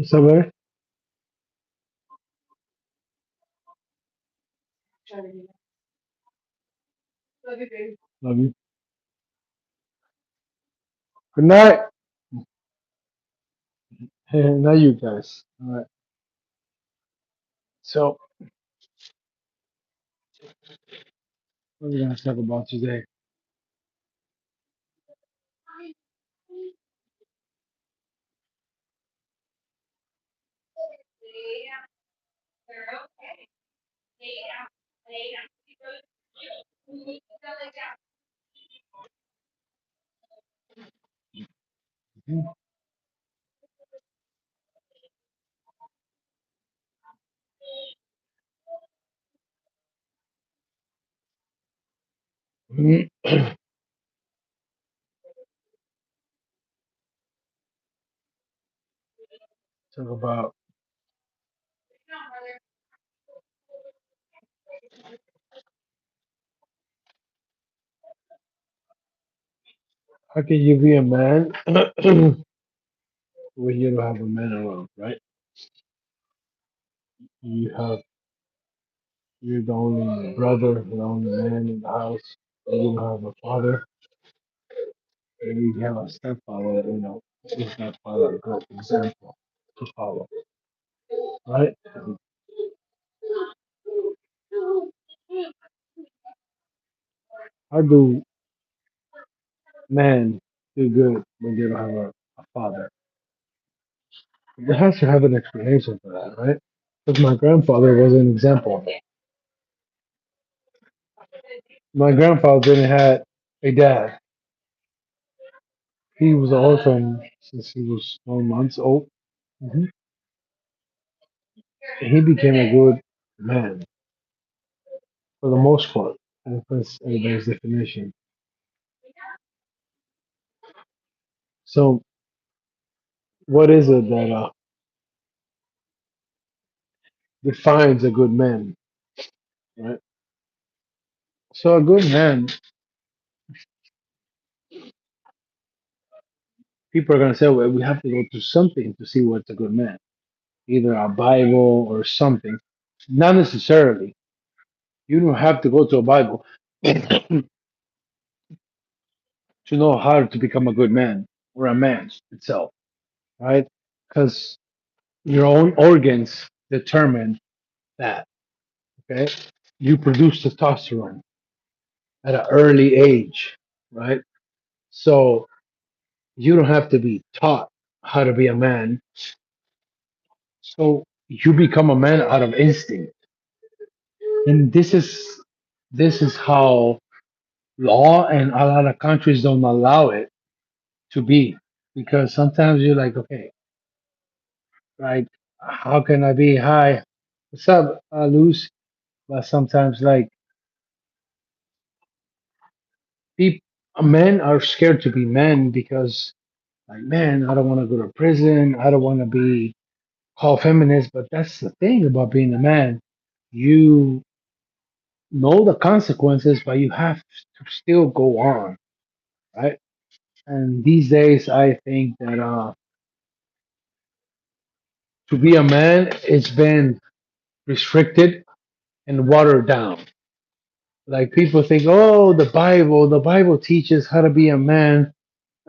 Somewhere. Love you. Good night. Hey, not you guys. All right. So, what are we gonna talk about today? Mhm. Talk about how can you be a man when you don't have a man around, right? You have you're the only brother, the only man in the house, and you don't have a father, and you have a stepfather, is not father a good example to follow, right? How do men do good when they don't have a father? There has to have an explanation for that, right? Because my grandfather was an example. My grandfather didn't have a dad. He was an orphan since he was 9 months old. Mhm. And he became a good man for the most part. And that's everybody's definition. So, what is it that defines a good man, right? So, a good man, people are going to say, well, we have to go to something to see what's a good man, either a Bible or something. Not necessarily. You don't have to go to a Bible to know how to become a good man or a man itself, right? Because your own organs determine that. Okay, you produce testosterone at an early age, right? So you don't have to be taught how to be a man. So you become a man out of instinct, and this is how law and a lot of countries don't allow it to be, because sometimes you're like, okay, like how can I be high? What's up, Luz? But sometimes like people, men are scared to be men because like, man, I don't want to go to prison. I don't want to be called feminist. But that's the thing about being a man. You know the consequences, but you have to still go on, right? And these days, I think that to be a man, it's been restricted and watered down. Like people think, oh, the Bible teaches how to be a man.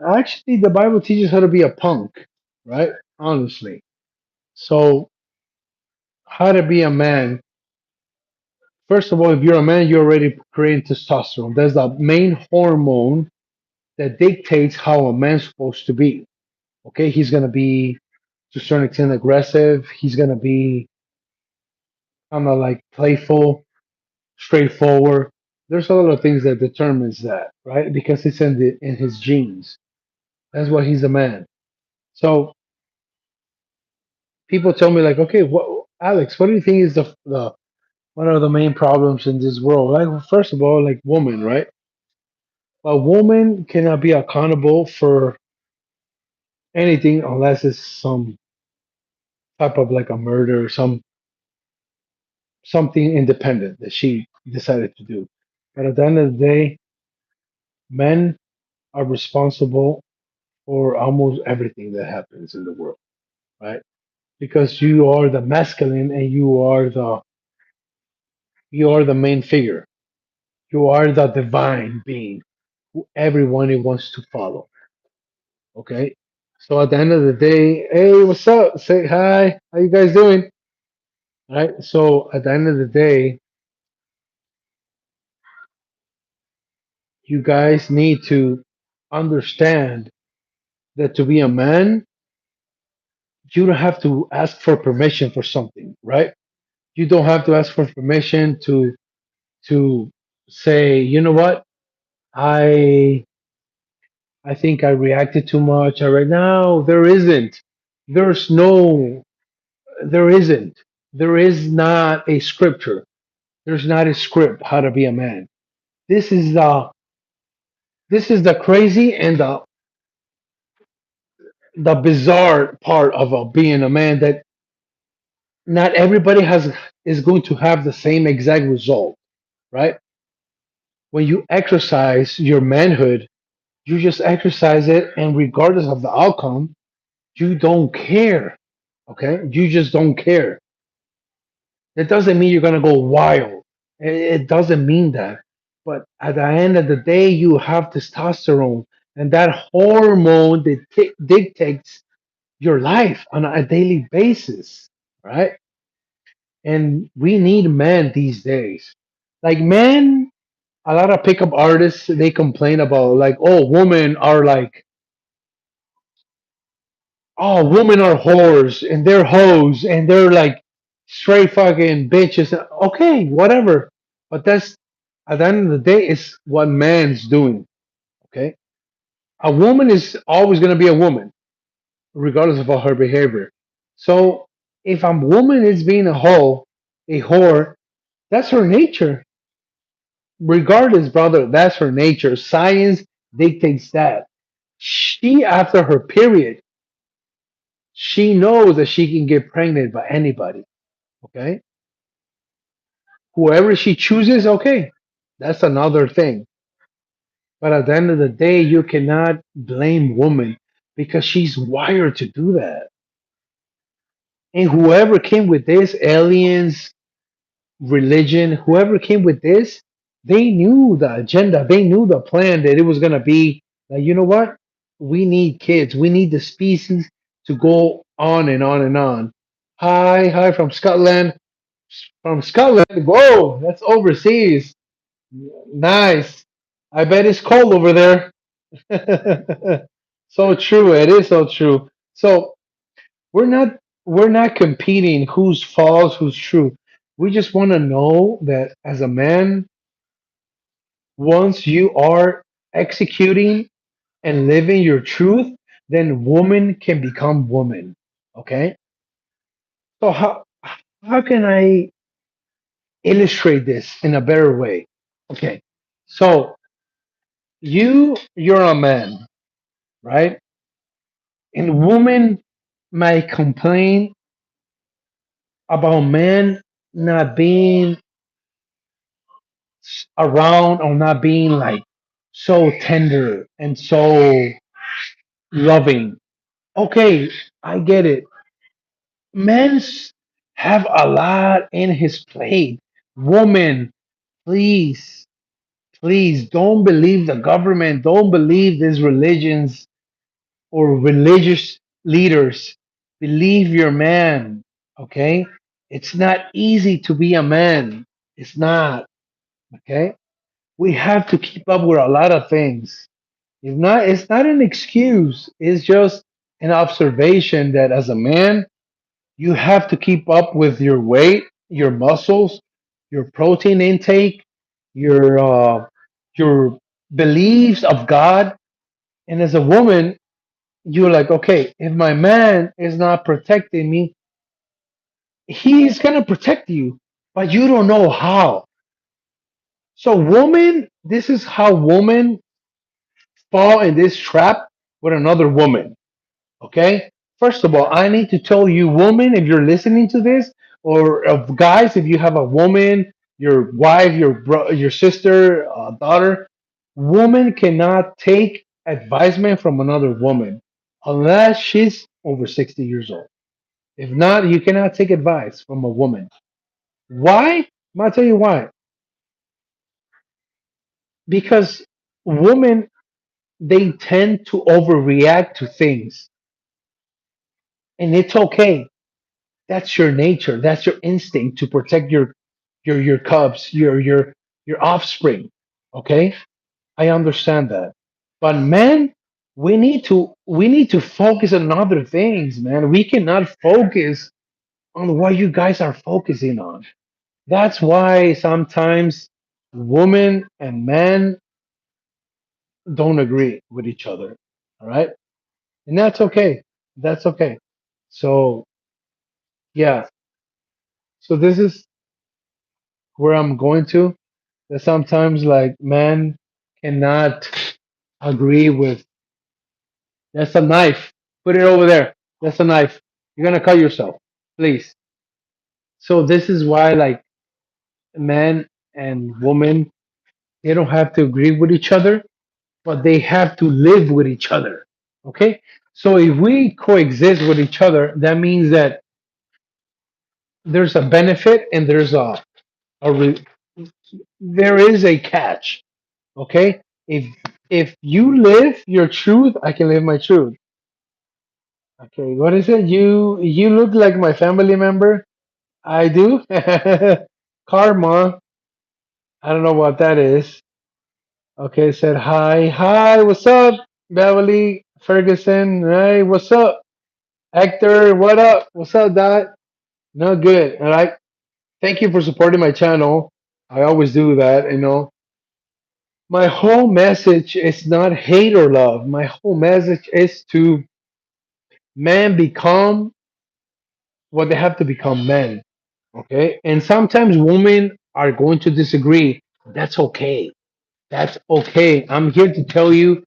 Actually, the Bible teaches how to be a punk, right? Honestly. So, how to be a man. First of all, if you're a man, you're already creating testosterone. That's the main hormone that dictates how a man's supposed to be. Okay, he's gonna be to a certain extent aggressive. He's gonna be kind of like playful, straightforward. There's a lot of things that determines that, right? Because it's in his genes. That's why he's a man. So people tell me like, okay, what, Alex, what do you think is the what are the main problems in this world? Like, well, first of all, like woman, right? A woman cannot be accountable for anything unless it's some type of like a murder or something independent that she decided to do. But at the end of the day, men are responsible for almost everything that happens in the world, right? because you are the masculine and you are the main figure. You are the divine being who everyone wants to follow. Okay. So at the end of the day, hey, what's up? Say hi. How you guys doing? All right. So at the end of the day, you guys need to understand that to be a man, you don't have to ask for permission for something, right? You don't have to ask for permission to say, you know what, I I think I reacted too much. All right, now there isn't. There's no. There isn't. There is not a scripture. There's not a script how to be a man. This is the this is the crazy and the bizarre part of being a man, that not everybody has is going to have the same exact result, right? When you exercise your manhood, you just exercise it, and regardless of the outcome, you don't care. Okay, you just don't care. It doesn't mean you're gonna go wild. It doesn't mean that. But at the end of the day, you have testosterone, and that hormone that dictates your life on a daily basis, right? And we need men these days. Like men, a lot of pickup artists, they complain about like, oh, women are like, oh, women are whores and they're hoes and they're like straight fucking bitches. Okay, whatever. But that's at the end of the day, it's what man's doing. Okay, a woman is always gonna be a woman, regardless of all her behavior. So if a woman is being a hoe, a whore, that's her nature. Regardless, brother, that's her nature. Science dictates that. She, after her period, she knows that she can get pregnant by anybody. Okay, whoever she chooses, okay, that's another thing. But at the end of the day, you cannot blame woman because she's wired to do that. And whoever came with this, aliens, religion, whoever came with this, they knew the agenda, they knew the plan, that it was gonna be like, you know what? We need kids, we need the species to go on and on and on. Hi from Scotland. From Scotland. Whoa, that's overseas. Nice. I bet it's cold over there. So true. It is so true. So we're not we're not competing who's false, who's true. We just want to know that as a man, once you are executing and living your truth, then woman can become woman. Okay? So how can I illustrate this in a better way? Okay. So you're a man, right? And women might complain about men not being around, or not being like so tender and so loving. Okay, I get it. Men's have a lot in his plate. Woman, please, please don't believe the government. Don't believe these religions or religious leaders. Believe your man. Okay, it's not easy to be a man. It's not. Okay, we have to keep up with a lot of things. It's not an excuse. It's just an observation that as a man, you have to keep up with your weight, your muscles, your protein intake, your your beliefs of God. And as a woman, you're like, okay, if my man is not protecting me, he's gonna protect you, but you don't know how. So, woman, this is how women fall in this trap with another woman. Okay. First of all, I need to tell you, woman, if you're listening to this, or of guys, if you have a woman, your wife, your sister, daughter, woman cannot take advisement from another woman unless she's over 60 years old. If not, you cannot take advice from a woman. Why? I'm gonna tell you why. Because women, they tend to overreact to things, and it's okay. That's your nature. That's your instinct to protect your cubs, your offspring. Okay, I understand that. But men, we need to focus on other things, man. We cannot focus on what you guys are focusing on. That's why sometimes women and men don't agree with each other. All right, and that's okay. That's okay. So yeah. So this is where I'm going to. That sometimes like men cannot agree with. That's a knife. Put it over there. That's a knife. You're gonna cut yourself, please. So this is why like men and women, they don't have to agree with each other, but they have to live with each other. Okay. So if we coexist with each other, that means that there's a benefit and a re, there is a catch. Okay. If you live your truth, I can live my truth. Okay, what is it? You look like my family member. I do. Karma. I don't know what that is. Okay, said hi. Hi, what's up? Beverly Ferguson. Hey, what's up? Hector, what up? What's up, Dot? No good. All right. Thank you for supporting my channel. I always do that. My whole message is not hate or love. My whole message is to men become what they have to become men. Okay. And sometimes women are going to disagree. That's okay. That's okay. I'm here to tell you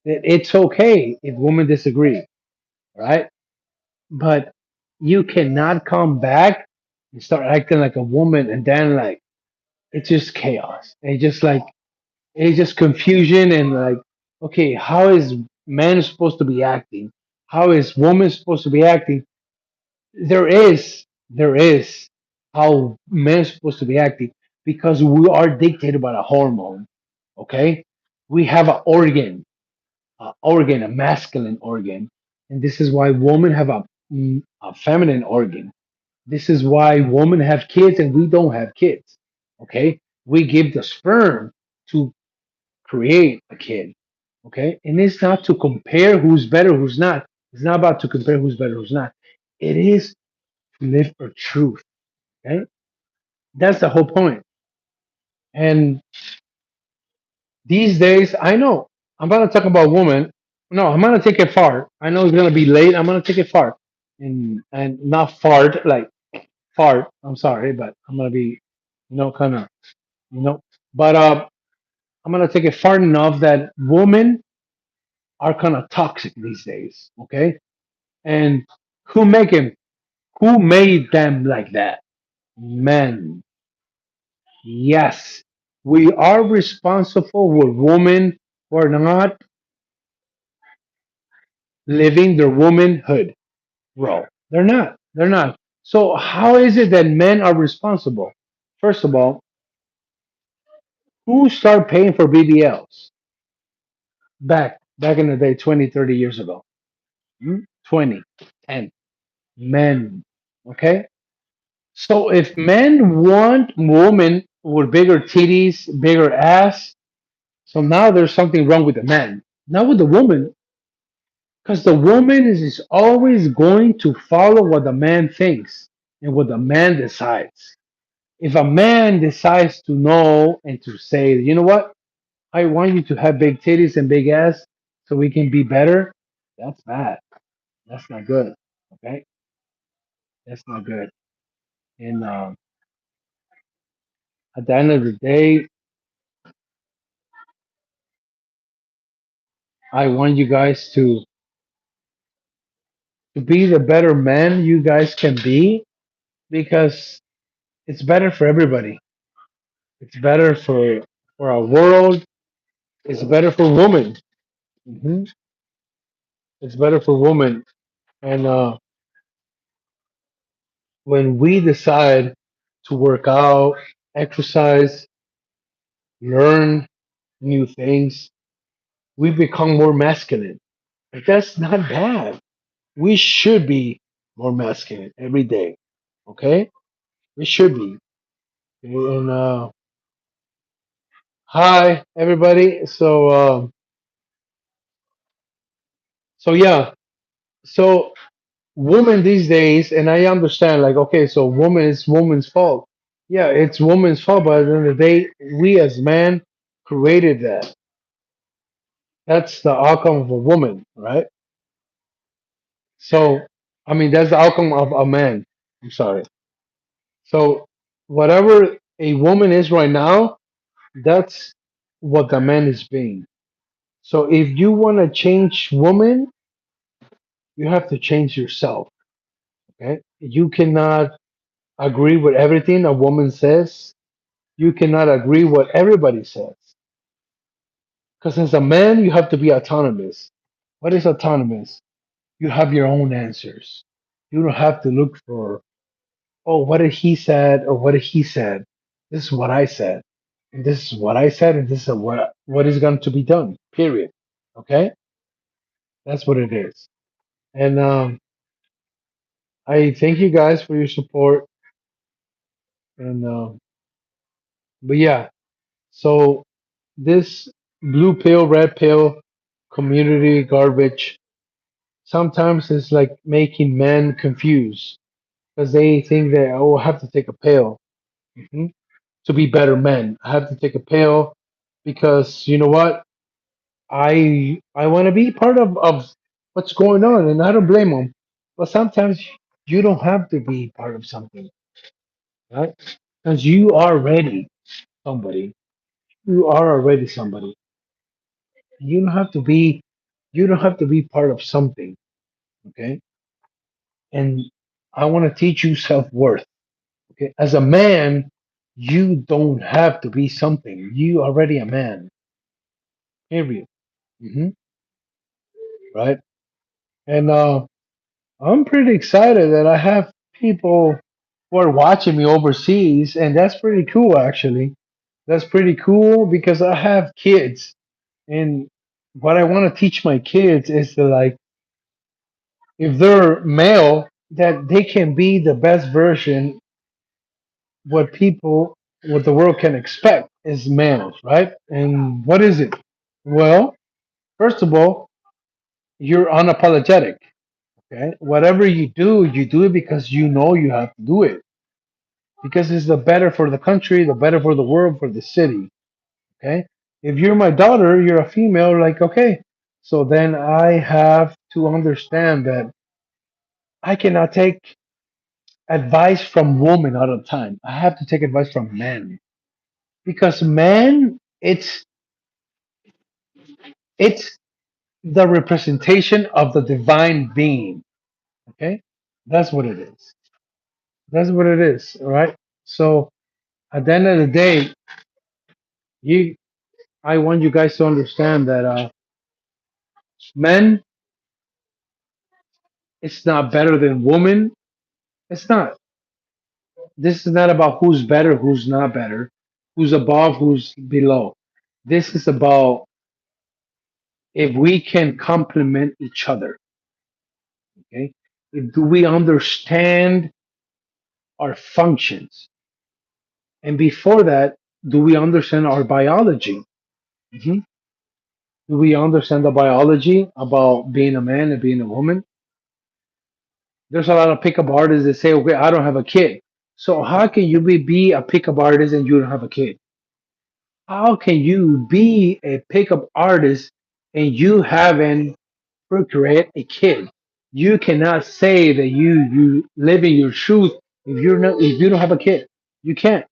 that it's okay if women disagree. Right. But you cannot come back and start acting like a woman and then like it's just chaos. It's just confusion and like, okay, how is man supposed to be acting? How is woman supposed to be acting? There is how men are supposed to be acting because we are dictated by a hormone. Okay, we have a masculine organ, and this is why women have a feminine organ. This is why women have kids and we don't have kids. Okay, we give the sperm to create a kid. Okay, and it's not to compare who's better, who's not. It's not about to compare who's better, who's not. It is to live for truth. Okay, that's the whole point. And these days, I know I'm gonna talk about women. No, I'm gonna take it far. I know it's gonna be late. I'm gonna take it far, and not fart like fart. I'm sorry, but I'm gonna be, kind of, you know. But I'm gonna take it far enough that women are kind of toxic these days. Okay, and who make him? Who made them like that? Men. Yes, we are responsible with women who are not living their womanhood role. They're not. They're not. So how is it that men are responsible? First of all, who started paying for BBLs back in the day, 20, 30 years ago? 20, 10 men. Okay? So if men want women with bigger titties, bigger ass, so now there's something wrong with the man, not with the woman, because the woman is always going to follow what the man thinks and what the man decides. If a man decides to know and to say, you know what, I want you to have big titties and big ass so we can be better, that's bad. That's not good. Okay, that's not good. And at the end of the day, I want you guys to be the better man you guys can be because it's better for everybody. It's better for our world. It's better for women. hmm It's better for women. And when we decide to work out, exercise, learn new things, we become more masculine. But that's not bad. We should be more masculine every day. Okay? We should be. And hi everybody. So yeah. So woman these days, and I understand like okay, so woman is woman's fault. Yeah, it's woman's fault, but at the end of the day, we as man created that. That's the outcome of a woman, right? So I mean that's the outcome of a man. I'm sorry. So whatever a woman is right now, that's what the man is being. So if you want to change woman, you have to change yourself. Okay? You cannot agree with everything a woman says. You cannot agree what everybody says. Because as a man, you have to be autonomous. What is autonomous? You have your own answers. You don't have to look for, oh, what did he said or what did he said? This is what I said. And this is what I said, and this is what is going to be done. Period. Okay? That's what it is. And I thank you guys for your support. And but yeah, so this blue pill, red pill community garbage sometimes is like making men confused because they think that oh, I have to take a pill to be better men. I have to take a pill because you know what? I want to be part of what's going on, and I don't blame them. But sometimes you don't have to be part of something, right? Because you are already somebody. You are already somebody. You don't have to be. You don't have to be part of something. Okay. And I want to teach you self worth. Okay. As a man, you don't have to be something. You already a man. Period. hmm Right. And I'm pretty excited that I have people who are watching me overseas, and that's pretty cool, actually. That's pretty cool because I have kids, and what I want to teach my kids is to like, if they're male, that they can be the best version what people, what the world can expect is males, right? And what is it? Well, first of all, you're unapologetic. Okay, whatever you do it because you know you have to do it because it's the better for the country, the better for the world, for the city. Okay, if you're my daughter, you're a female, like okay, so then I have to understand that I cannot take advice from women all the time. I have to take advice from men because men, it's the representation of the divine being. Okay, that's what it is. That's what it is. All right. So at the end of the day, you, I want you guys to understand that men, it's not better than women. It's not. This is not about who's better, who's not better, who's above, who's below. This is about if we can complement each other. Okay. Do we understand our functions? And before that, do we understand our biology? Mhm. Do we understand the biology about being a man and being a woman? There's a lot of pickup artists that say, okay, I don't have a kid. So how can you be a pickup artist and you don't have a kid? How can you be a pickup artist and you haven't procreate a kid? You cannot say that you live in your truth if you don't have a kid. You can't.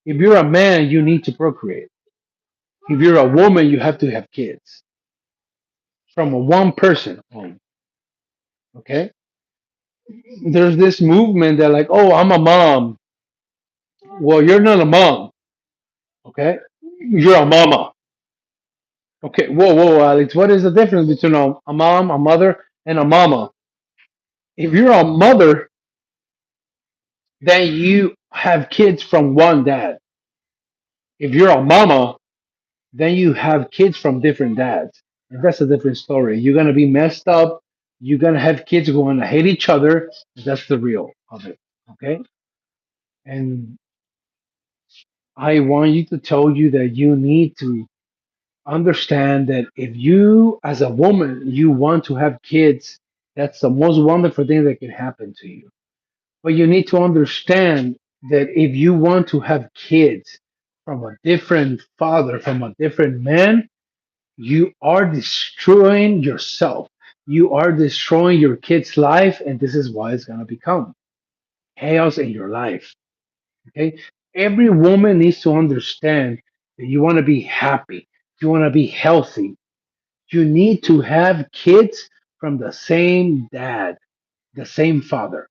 If you're a man, you need to procreate. If you're a woman, you have to have kids from a one person home. Okay. There's this movement that like, oh, I'm a mom. Well, you're not a mom. Okay. You're a mama. Okay. Whoa, Alex. What is the difference between a mom, a mother, and a mama? If you're a mother, then you have kids from one dad. If you're a mama, then you have kids from different dads. And that's a different story. You're gonna be messed up. You're gonna have kids who are gonna hate each other. That's the real of it. Okay? And I want you to tell you that you need to understand that if you as a woman you want to have kids, that's the most wonderful thing that can happen to you. But you need to understand that if you want to have kids from a different father, from a different man, you are destroying yourself. You are destroying your kid's life, and this is why it's going to become chaos in your life. Okay? Every woman needs to understand that you want to be happy, you want to be healthy. You need to have kids from the same dad, the same father.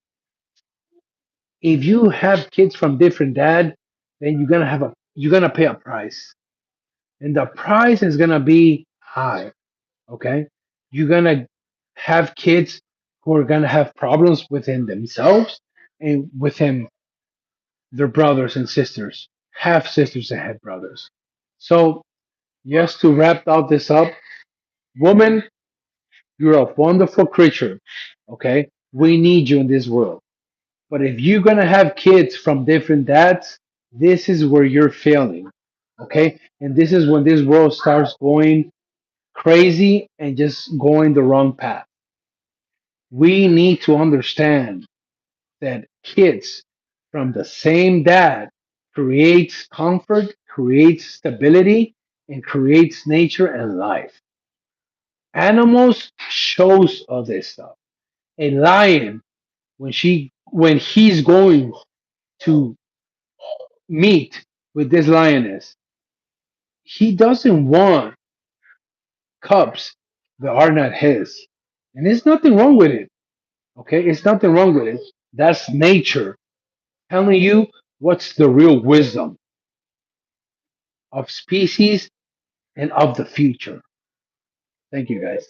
If you have kids from different dad, then you're gonna pay a price, and the price is gonna be high. Okay, you're gonna have kids who are gonna have problems within themselves and within their brothers and sisters, half sisters and half brothers. So, just to wrap all this up, woman, you're a wonderful creature. Okay, we need you in this world. But if you're gonna have kids from different dads, this is where you're failing. Okay? And this is when this world starts going crazy and just going the wrong path. We need to understand that kids from the same dad creates comfort, creates stability, and creates nature and life. Animals shows all this stuff. A lion, when he's going to meet with this lioness, he doesn't want cubs that are not his. And there's nothing wrong with it. Okay? It's nothing wrong with it. That's nature telling you what's the real wisdom of species and of the future. Thank you guys.